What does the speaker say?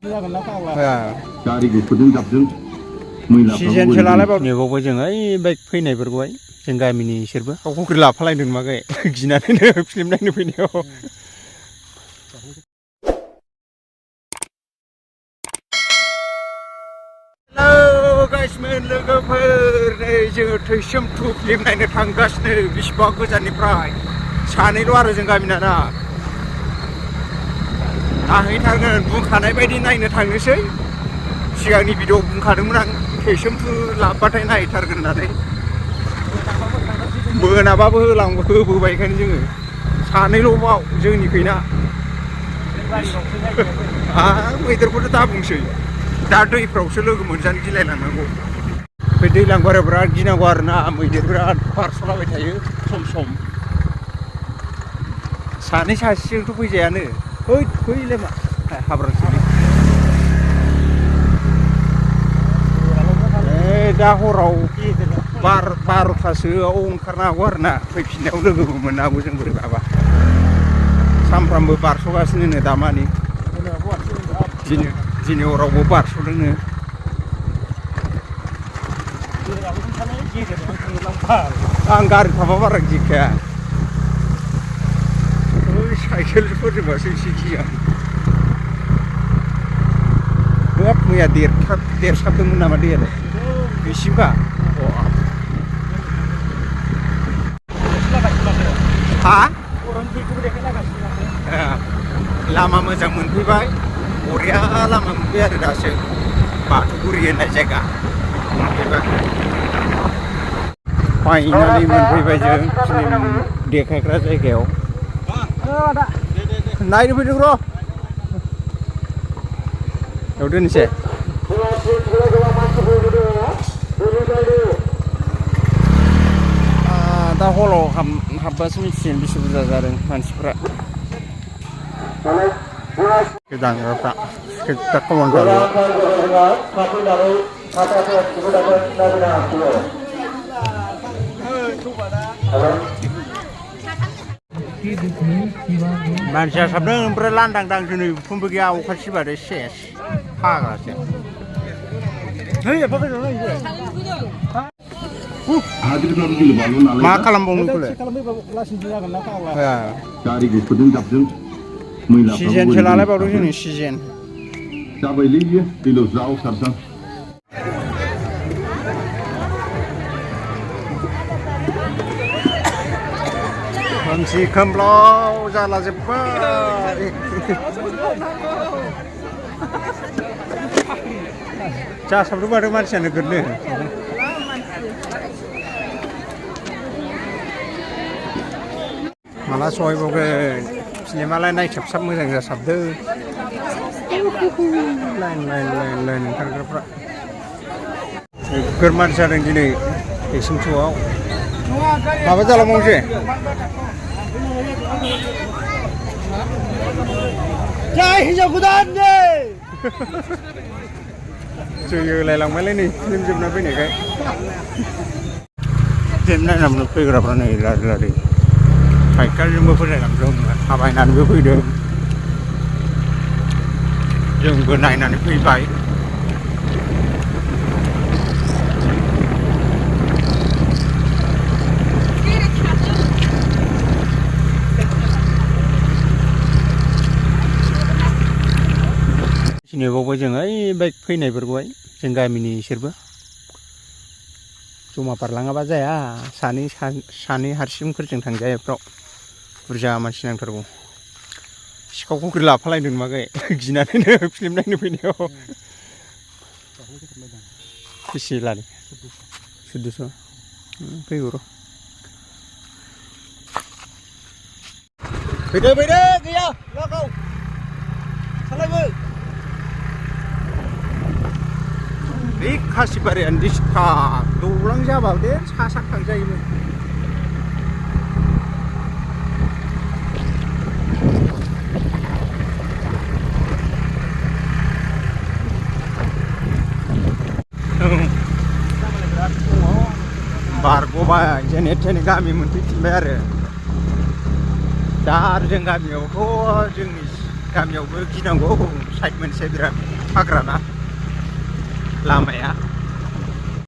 गारि गुफुरजों जाबजों सिजेनसो लालायबाव नेबावबाय जों ओइ बाइक फैनायफोरखौहाय जों गामिनि इसोरबो गावखौ लाफालायदों मागे गिनानैनो फिल्म नायनो फैनायाव। हेलौ गाइसमोन लोगोफोर, नै जोङो थैसोम टु फिल्म नायनो थांगासिनो बिसिबां गोजाननिफ्राय सानैल' आरो जों गामिना ना। नायहैथारगोन बुंखानाय बायदि नायनो थांनोसै। सिगांनि भिडिअ बुंखादोंमोन आं थैसोम टु लाबबाथाय नायथारगोन होननानै। मोनाबाबो होबोबायखायनो जोङो सानैल'बाव जोंनिखैना। मैदेरखौथ' दा बुंसै, दा दैफ्रावसो लोगो मोनजानो गिलायलांनांगौ। बे दैज्लां बारियाव बिराद गिनांगौ आरोना, मैदेर बिराद बारस'लाबाय थायो सम सम। सानै सासेजोंथ' फैजायानो, फैलै मा हाब्रांसोलै। दा हराव 12थासोआव ओंखारनो हागौ आरोना, फैफिननायाव लोगोबो मोननो हागौ जों बोरैबाबा। सानफ्रामबो बारस'गासिनो दामानि, दिनै हरावबो बारस'दोंनो। आं गारि थाबा बारा गिखाया, साइकेलफोरजोंबासो एसे गियो। हाब मैया देरसाबदोंमोन नामा दैयालाय बेसिमखा? हा? लामा मोजां मोनफैबाय, बरिया लामा मोनफैबाय आरो दासो बाथौगुरि होननाय जायगा मोनफैबाय। फाइनालि मोनफैबाय जों फिल्म देखायग्रा जायगायाव। नायनो फैदों र', बेयाव दोनसै। दा हलाव हाबबासो मिथिगोन बेसे बुरजा जादों मानसिफ्रा। दांग्राफ्रा कमन जाबाय। मानसिया साबदों, ओमफ्राय लांदां दां दिनै उखुमबो गैया, अखा सिबाथाय सेस फाग्लासो। मा खालामबावनो बेखौलाय? गारि गुफुरजों जाबजों सिजेनसो लालायबावदों जोंनि सिजेन। जाबायलै बियो दैल' ज्राव सारसां। खोमसि खोमलाव जालाजोब्बाय। जासाबदों माथो मानसियानो नोगोरनो। माला सहैबावगोन? फिल्मालाय नायसाबसाब मोजां जासाबदों। लाइन ओंखारग्राफ्रा नोगोर मानसि जादों दिनै एक्सन श'आव। माबा जालांबावनोसै। हिनजाव गोदान जै होलायलांबायलै नै फिल्म जोबना फैनायखाय। फिल्म नायनानै फैग्राफ्रा नै लारि लारि साइकेलजोंबो फैलायलांदों, थाबायनानैबो फैदों। जोंबो नायनानै फैबाय। नेबावबाय जों ओइ बाइक फैनायफोरखौहाय जों गामिनि इसोरबो। जमा बारलाङाबा जाया, सानै हारसिंफोरजों थांजाया बेफ्राव, बुरजा मानसि नांथारगौ। सिखावखौ लाफालायदों मागे गिनानैनो फिल्म नायनो फैनायाव। बेसे लादों? 1400। फैगौ र'। फैदो गैया लागाव सालायबो। बे खासिबारियानो डिस्टार्ब, दौलां जाबा दे सा थांजायोमोन। बारग'बाय जेने थेने गामि मोनफैफिनबाय आरो। दा आरो जों गामियावथ' जोंनि गामियावबो गिनांगौ साइड मोनसे बिराद हाग्राना लामाया